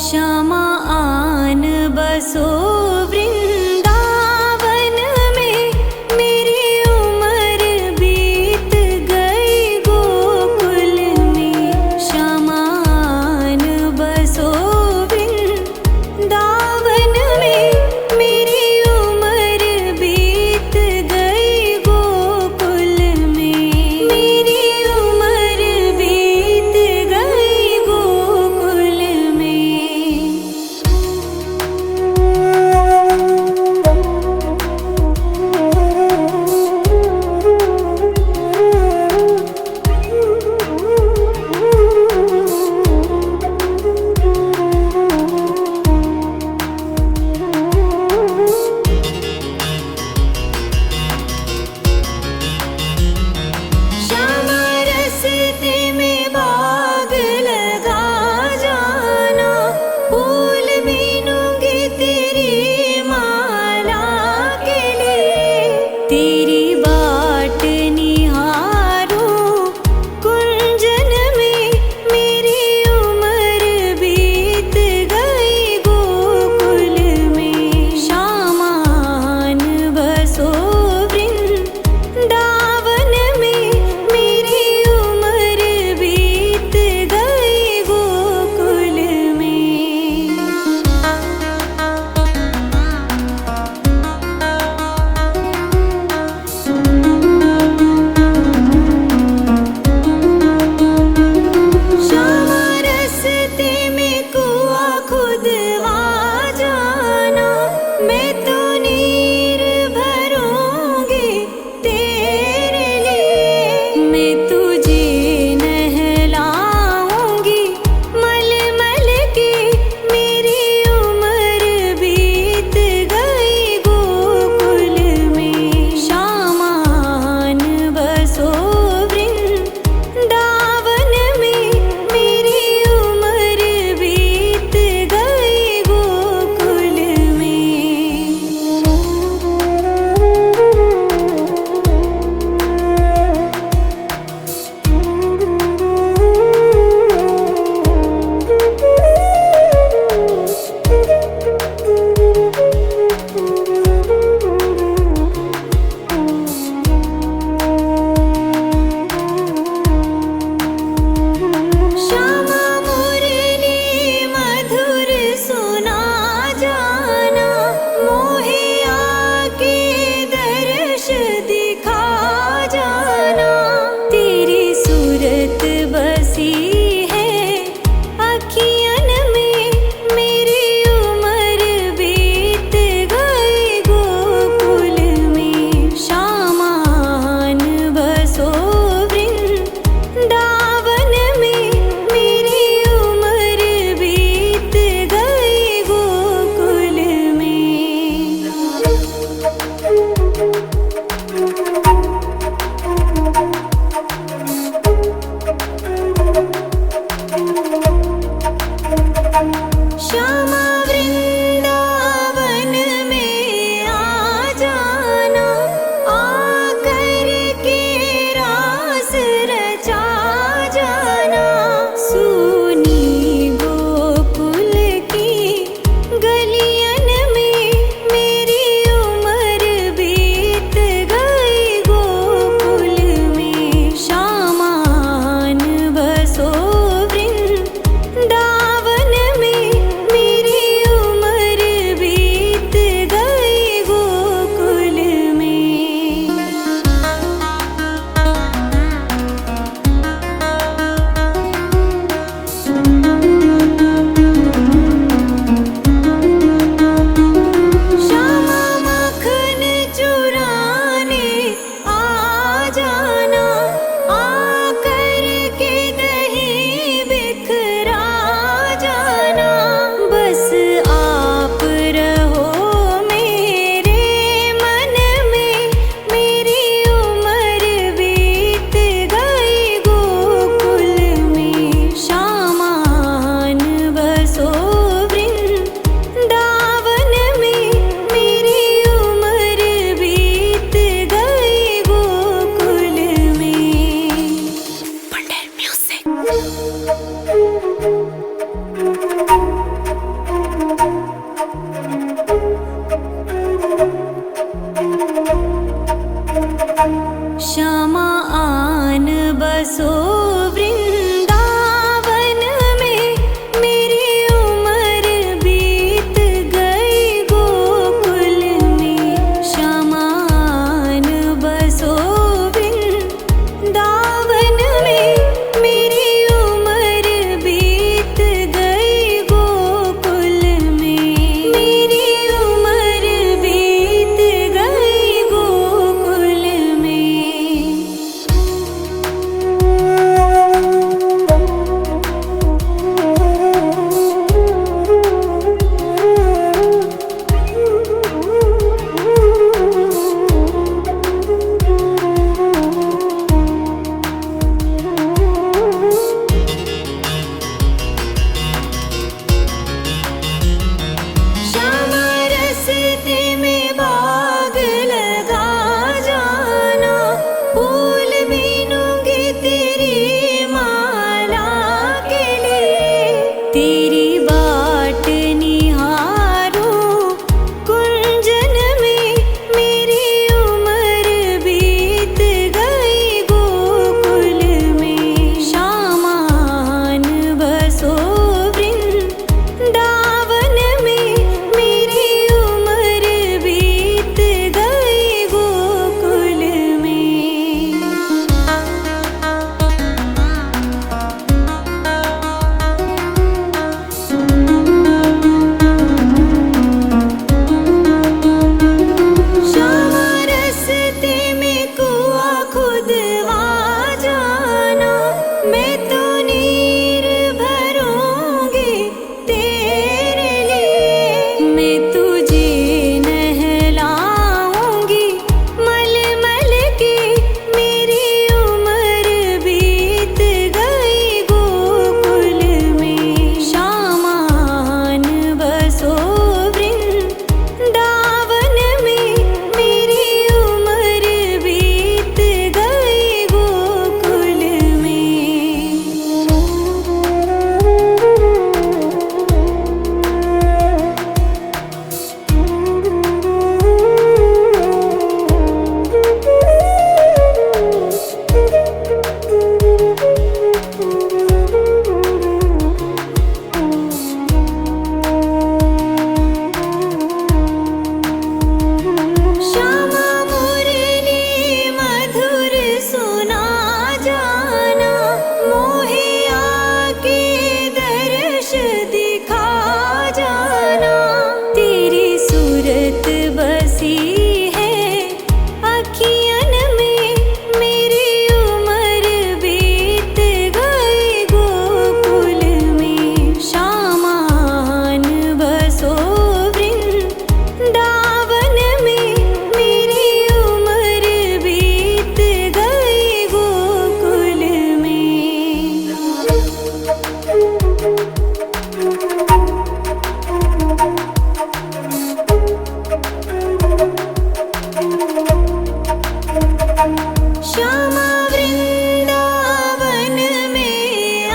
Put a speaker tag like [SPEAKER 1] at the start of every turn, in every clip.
[SPEAKER 1] श्यामा आन बसो वृंदावन में, मेरी उम्र बीत गई गोकुल में। श्यामा आन बसो वृंदावन में, मेरी उम्र रस्ते में बाग लगा जाना, फूल बीनूंगी तेरी माला के लिए। तेरी बाट निहारूं कुंजन में, मेरी उम्र बीत गई गोकुल में। शामान बसो वृंदावन में, मेरी उम्र बीत गई गोकुल में। श्यामा रस्ते में कुआ खुदवा जाना, मैं तो नीर भरूंगी तेरे लिए। मैं तुझे नहलाऊंगी मल मल के, मेरी उम्र बीत गई गोकुल में। शामान बसो वृंदावन में, मेरी उम्र बीत गई गोकुल में। श्यामा मुरली मधुर सुना जाना, मोहे आके दर्श दिखा जाना। तेरी सूरत बसी है अखियन में, मेरी उम्र बीत गई गोकुल में। शामान बसो वृंदावन में, मेरी उम्र बीत गई गोकुल में। श्यामा वृंदावन में आ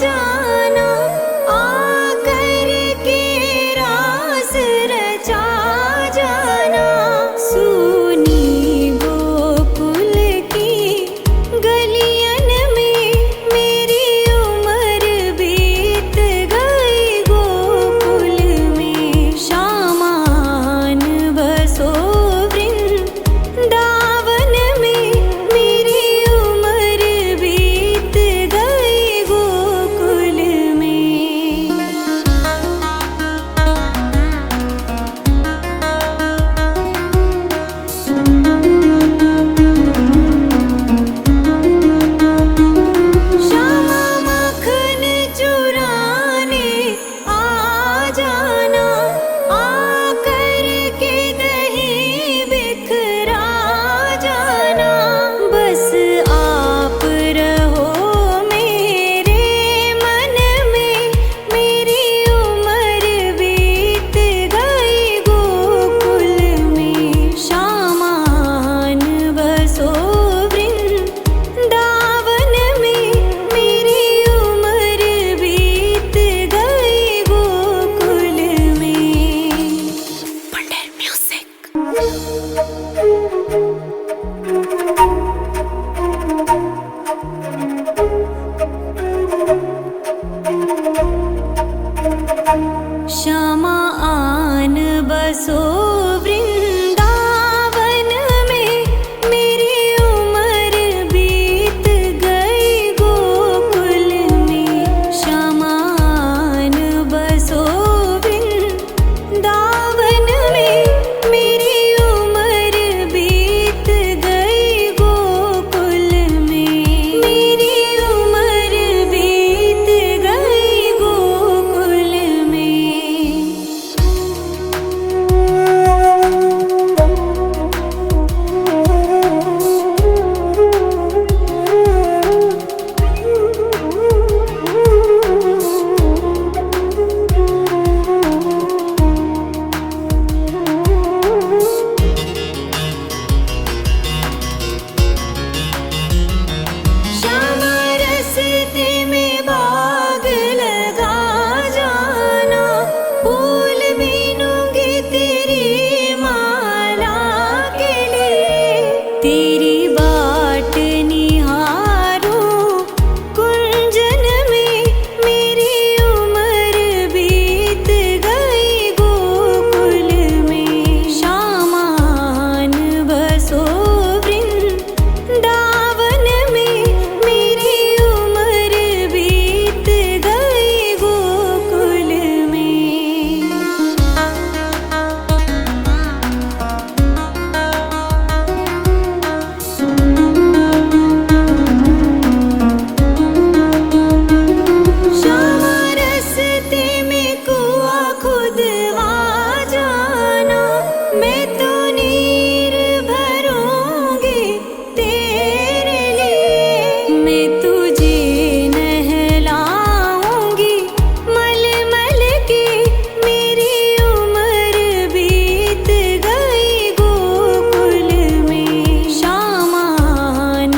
[SPEAKER 1] जाना, आकर के रास रचा जाना। सूनी गोकुल की गलियन में, मेरी उम्र बीत गई गोकुल में। शामान बसो वृंदावन में, मेरी उम्र बीत गई गोकुल में। श्यामा मक्खन चुराने आ जाना, आकर के दही बिखरा जाना। बस आप रहो मेरे मन में, मेरी उम्र बीत गई गोकुल में। शामान बसो वृंदावन में, मेरी उम्र बीत गई गोकुल में। पंडित म्यूजिक।